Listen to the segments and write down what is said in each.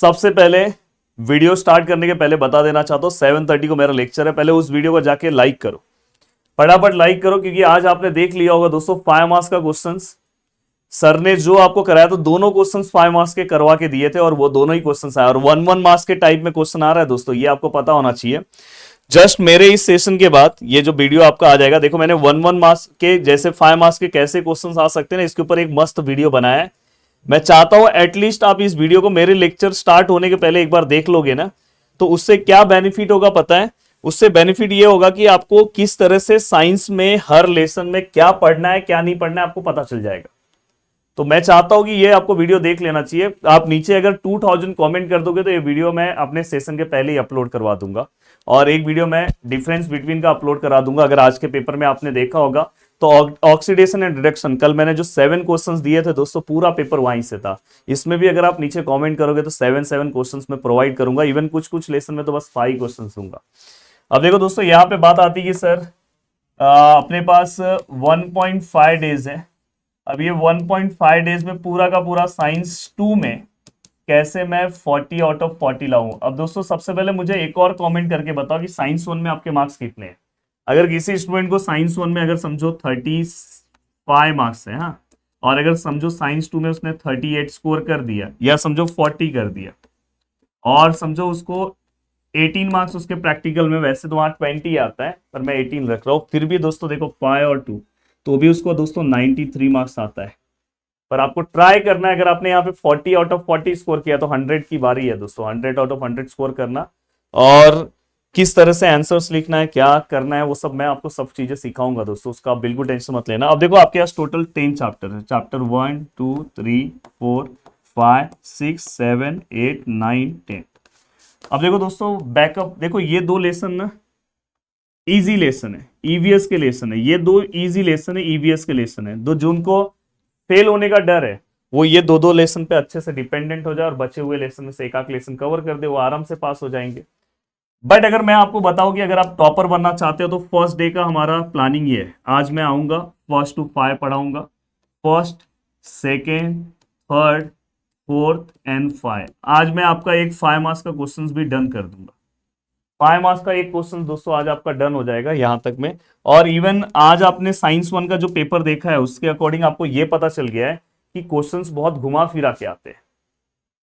सबसे पहले video start करने के पहले बता देना चाहता हूं 7:30 को मेरा लेक्चर है। पहले उस वीडियो को जाके लाइक करो, फटाफट लाइक करो, क्योंकि आज आपने देख लिया होगा दोस्तों 5 मार्क्स का क्वेश्चंस सर ने जो आपको कराया, तो दोनों क्वेश्चंस 5 मार्क्स के करवा के दिए थे और वो दोनों ही क्वेश्चंस आए और 1 मार्क्स के टाइप में क्वेश्चन आ रहा है दोस्तों, ये आपको पता होना चाहिए। जस्ट मेरे इस सेशन के बाद ये जो वीडियो आपका आ जाएगा, देखो मैंने 1 मार्क्स के जैसे 5 मार्क्स के कैसे क्वेश्चंस आ सकते हैं ना, इसके ऊपर एक मस्त वीडियो बनाया है। मैं चाहता हूं एटलीस्ट आप इस वीडियो को मेरे लेक्चर स्टार्ट होने के पहले एक बार देख लोगे ना, तो उससे क्या बेनिफिट होगा पता है? उससे बेनिफिट ये होगा कि आपको किस तरह से साइंस में हर लेसन में क्या पढ़ना है क्या नहीं पढ़ना है आपको पता चल जाएगा। तो मैं चाहता हूं कि ये आपको वीडियो देख लेना चाहिए। आप नीचे अगर 2000 कमेंट कर दोगे तो ये वीडियो मैं अपने सेशन के पहले ही अपलोड करवा दूंगा, और एक वीडियो मैं डिफरेंस बिटवीन का अपलोड करा दूंगा। अगर आज के पेपर में आपने देखा होगा तो ऑक्सीडेशन एंड रिडक्शन, कल मैंने जो 7 क्वेश्चंस दिए थे दोस्तों, पूरा पेपर वहीं से था। इसमें भी अगर आप नीचे कमेंट करोगे तो 7 क्वेश्चंस मैं प्रोवाइड करूंगा। इवन कुछ लेसन में तो बस 5 क्वेश्चंस दूंगा। अब देखो दोस्तों, यहाँ पे बात आती है कि सर अपने पास 1.5 डेज है। अब ये 1.5 डेज में पूरा का पूरा साइंस 2 में कैसे मैं 40 आउट ऑफ 40 लाऊं। अब दोस्तों सबसे पहले मुझे एक और कमेंट करके बताओ कि साइंस 1 में आपके मार्क्स कितने हैं। अगर किसी स्टूडेंट को साइंस 1 में अगर समझो 35 मार्क्स है, हाँ, और अगर समझो साइंस 2 में उसने 38 स्कोर कर दिया या समझो 40 कर दिया, और समझो उसको 18 मार्क्स उसके प्रैक्टिकल में, वैसे तो वहां 20 आता है पर मैं 18 रख रहा हूँ, फिर भी दोस्तों देखो 5 और 2 तो भी उसको दोस्तों 93 मार्क्स आता है। पर आपको ट्राई करना है, अगर आपने यहाँ पे 40 आउट ऑफ 40 स्कोर किया तो 100 की बारी है दोस्तों, 100 आउट ऑफ 100 स्कोर करना। और किस तरह से आंसर्स लिखना है, क्या करना है, वो सब मैं आपको सब चीजें सिखाऊंगा दोस्तों, उसका आप बिल्कुल टेंशन मत लेना। अब देखो आपके पास टोटल 10 चैप्टर है। चैप्टर 1 2 3 4 5 6 7 8 9 10। अब देखो दोस्तों बैकअप, देखो ये 2 लेसन ना इजी लेसन है, ईवीएस के लेसन है। ये 2 इजी लेसन है, ईवीएस के लेसन है। दो जिनको फेल होने का डर है वो ये 2 लेसन पे अच्छे से डिपेंडेंट हो जाए और बचे हुए लेसन में से एक आध लेसन कवर कर दे, वो आराम से पास हो जाएंगे। बट अगर मैं आपको बताऊं कि अगर आप टॉपर बनना चाहते हो तो फर्स्ट डे का हमारा प्लानिंग ये है। आज मैं आऊंगा 1 to 5 पढ़ाऊंगा, 1st, 2nd, 3rd, 4th and 5। आज मैं आपका एक 5 मार्क्स का क्वेश्चन भी डन कर दूंगा। 5 मार्क्स का एक क्वेश्चन दोस्तों आज आपका डन हो जाएगा यहां तक में। और इवन आज आपने साइंस 1 का जो पेपर देखा है उसके अकॉर्डिंग आपको ये पता चल गया है कि क्वेश्चंस बहुत घुमा फिरा के आते हैं।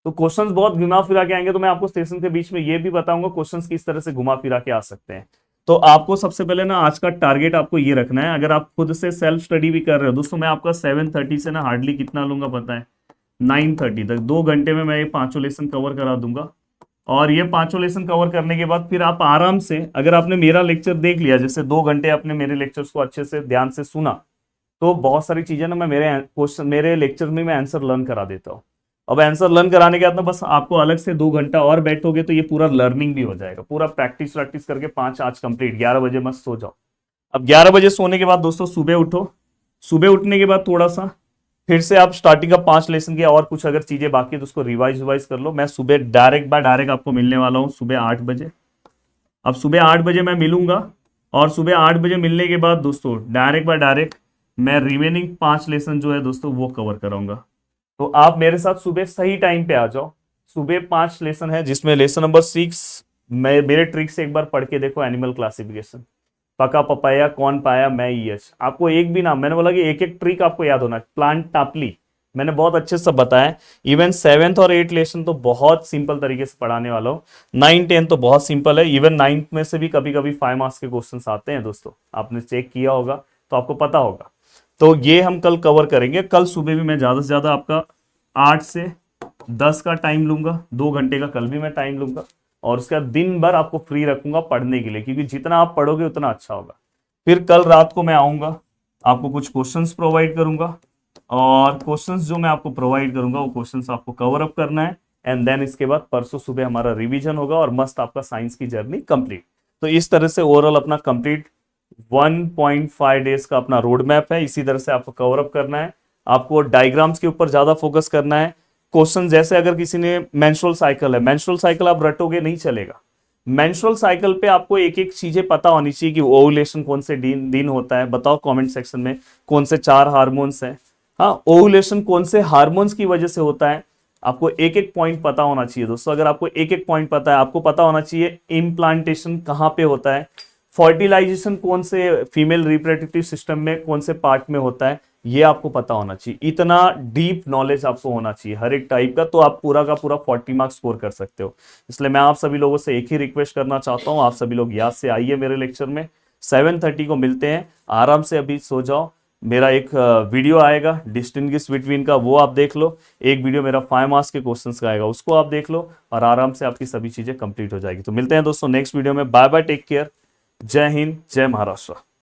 तो क्वेश्चंस बहुत घुमा फिरा के आएंगे, तो मैं आपको सेशन के बीच में ये भी बताऊंगा क्वेश्चंस किस तरह से घुमा फिरा के आ सकते हैं। तो आपको सबसे पहले ना आज का टारगेट आपको ये रखना है। अगर आप खुद से सेल्फ स्टडी भी कर रहे हो दोस्तों, मैं आपका 7:30 से ना हार्डली कितना लूंगा पता है, 9:30 तक। 2 घंटे में मैं ये 5 लेसन कवर करा दूंगा। और ये 5 लेसन कवर करने के बाद फिर आप आराम से, अगर आपने मेरा लेक्चर देख लिया, जैसे 2 घंटे आपने मेरे लेक्चर्स को अच्छे से ध्यान से सुना, तो बहुत सारी चीजें ना मैं मेरे लेक्चर में मैं आंसर लर्न करा देता हूँ। अब आंसर लर्न कराने के बाद ना बस आपको अलग से 2 घंटा और बैठोगे तो ये पूरा लर्निंग भी हो जाएगा। पूरा प्रैक्टिस करके 5 आज कंप्लीट, 11 बजे मत सो जाओ। अब 11 बजे सोने के बाद दोस्तों सुबह उठो। सुबह उठने के बाद थोड़ा सा फिर से आप स्टार्टिंग का 5 लेसन किया, और कुछ अगर चीजें बाकी है तो उसको रिवाइज कर लो। मैं सुबह डायरेक्ट आपको मिलने वाला हूँ सुबह 8 बजे। अब सुबह 8 बजे मैं मिलूंगा, और सुबह 8 बजे मिलने के बाद दोस्तों डायरेक्ट मैं रिमेनिंग 5 लेसन जो है दोस्तों वो कवर कराऊंगा। तो आप मेरे साथ सुबह सही टाइम पे आ जाओ। सुबह 5 लेसन है, जिसमें लेसन नंबर 6 मेरे ट्रिक से एक बार पढ़ के देखो, एनिमल क्लासिफिकेशन, पका पपाया, कौन पाया, मैं यश। आपको एक भी नाम, मैंने बोला कि एक एक ट्रिक आपको याद होना। प्लांट टापली मैंने बहुत अच्छे से बताया। इवन 7th और 8th लेसन तो बहुत सिंपल तरीके से पढ़ाने वाला हूँ। 9 10 तो बहुत सिंपल है। इवन 9th में से भी कभी कभी 5 मार्क्स के क्वेश्चन आते हैं दोस्तों, आपने चेक किया होगा तो आपको पता होगा। तो ये हम कल कवर करेंगे। कल सुबह भी मैं ज्यादा से ज्यादा आपका 8 से 10 का टाइम लूंगा, 2 घंटे का कल भी मैं टाइम लूंगा, और उसके बाद दिन भर आपको फ्री रखूंगा पढ़ने के लिए, क्योंकि जितना आप पढ़ोगे उतना अच्छा होगा। फिर कल रात को मैं आऊंगा, आपको कुछ क्वेश्चंस प्रोवाइड करूंगा, और क्वेश्चंस जो मैं आपको प्रोवाइड करूंगा वो क्वेश्चंस आपको कवर अप करना है। एंड देन इसके बाद परसों सुबह हमारा रिवीजन होगा और मस्त आपका साइंस की जर्नी कंप्लीट। तो इस तरह से ओवरऑल अपना कंप्लीट 1.5 डेज का अपना रोड मैप है। इसी तरह से आपको कवर अप करना है। आपको डायग्राम्स के ऊपर ज्यादा फोकस करना है। क्वेश्चन जैसे अगर किसी ने मेंस्ट्रुअल साइकिल है, मेंस्ट्रुअल साइकिल आप रटोगे नहीं चलेगा। मेंस्ट्रुअल साइकिल पे आपको एक एक चीजें पता होनी चाहिए कि ओवुलेशन कौन से दिन होता है। बताओ कमेंट सेक्शन में कौन से 4 हार्मोन्स हैं। हाँ, ओवुलेशन कौन से हार्मोन्स की वजह से होता है, आपको एक एक पॉइंट पता होना चाहिए दोस्तों। अगर आपको एक एक पॉइंट पता है, आपको पता होना चाहिए इम्प्लांटेशन कहाँ पे होता है, फर्टिलाइजेशन कौन से फीमेल रिप्रोडक्टिव सिस्टम में कौन से पार्ट में होता है, ये आपको पता होना चाहिए। इतना डीप नॉलेज आपको होना चाहिए हर एक टाइप का, तो आप पूरा का पूरा 40 मार्क्स स्कोर कर सकते हो। इसलिए मैं आप सभी लोगों से एक ही रिक्वेस्ट करना चाहता हूं, आप सभी लोग याद से आइए मेरे लेक्चर में। 7:30 को मिलते हैं, आराम से अभी सो जाओ। मेरा एक वीडियो आएगा डिस्टिंग्विश बिटवीन का, वो आप देख लो। एक वीडियो मेरा 5 मार्क्स के क्वेश्चंस का आएगा, उसको आप देख लो, और आराम से आपकी सभी चीजें कंप्लीट हो जाएगी। तो मिलते हैं दोस्तों नेक्स्ट वीडियो में। बाय बाय, टेक केयर, जय हिंद, जय महाराष्ट्र।